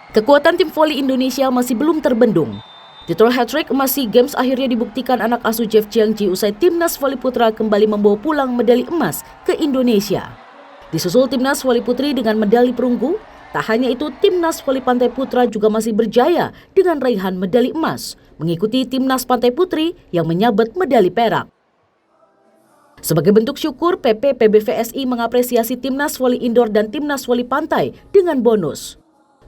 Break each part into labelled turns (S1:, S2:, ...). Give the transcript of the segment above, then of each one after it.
S1: Kekuatan tim voli Indonesia masih belum terbendung. Titel hat-trick emas SEA Games akhirnya dibuktikan anak asuh Jeff Jiangji usai timnas voli putra kembali membawa pulang medali emas ke Indonesia. Disusul timnas voli putri dengan medali perunggu, tak hanya itu timnas voli pantai putra juga masih berjaya dengan raihan medali emas, mengikuti timnas pantai putri yang menyabet medali perak. Sebagai bentuk syukur, PP PBVSI mengapresiasi timnas voli indoor dan timnas voli pantai dengan bonus.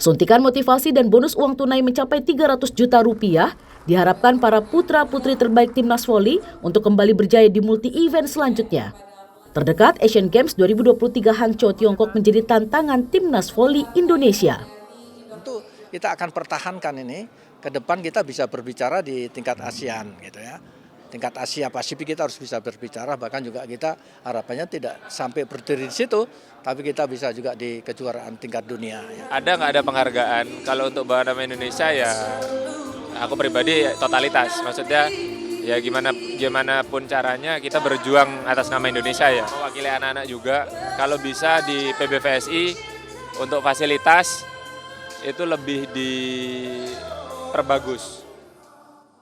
S1: Suntikan motivasi dan bonus uang tunai mencapai 300 juta rupiah diharapkan para putra-putri terbaik timnas voli untuk kembali berjaya di multi-event selanjutnya. Terdekat, Asian Games 2023 Hangzhou, Tiongkok menjadi tantangan timnas voli Indonesia.
S2: Tentu kita akan pertahankan ini, ke depan kita bisa berbicara di tingkat ASEAN gitu ya. Tingkat Asia Pasifik kita harus bisa berbicara, bahkan juga kita harapannya tidak sampai berdiri di situ, tapi kita bisa juga di kejuaraan tingkat dunia. Ya.
S3: Ada nggak ada penghargaan? Kalau untuk bawa nama Indonesia ya, aku pribadi totalitas. Maksudnya ya gimana pun caranya kita berjuang atas nama Indonesia ya. Mewakili anak-anak juga, kalau bisa di PBVSI untuk fasilitas itu lebih diperbagus.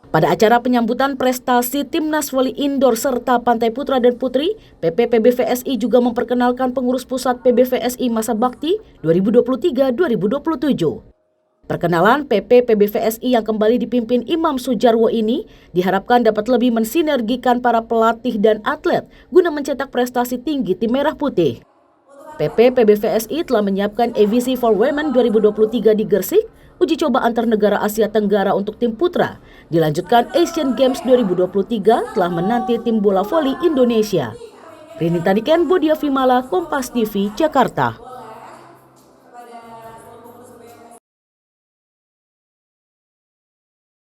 S1: Pada acara penyambutan prestasi timnas voli indoor serta pantai putra dan putri, PP PBVSI juga memperkenalkan pengurus pusat PBVSI masa bakti 2023-2027. Perkenalan PP PBVSI yang kembali dipimpin Imam Sujarwo ini diharapkan dapat lebih mensinergikan para pelatih dan atlet guna mencetak prestasi tinggi tim merah putih. PP PBVSI telah menyiapkan EVC for Women 2023 di Gersik, uji coba antar negara Asia Tenggara untuk tim putra. Dilanjutkan Asian Games 2023 telah menanti tim bola voli Indonesia. Rini Taniken, Bodia Vimala, Kompas TV, Jakarta.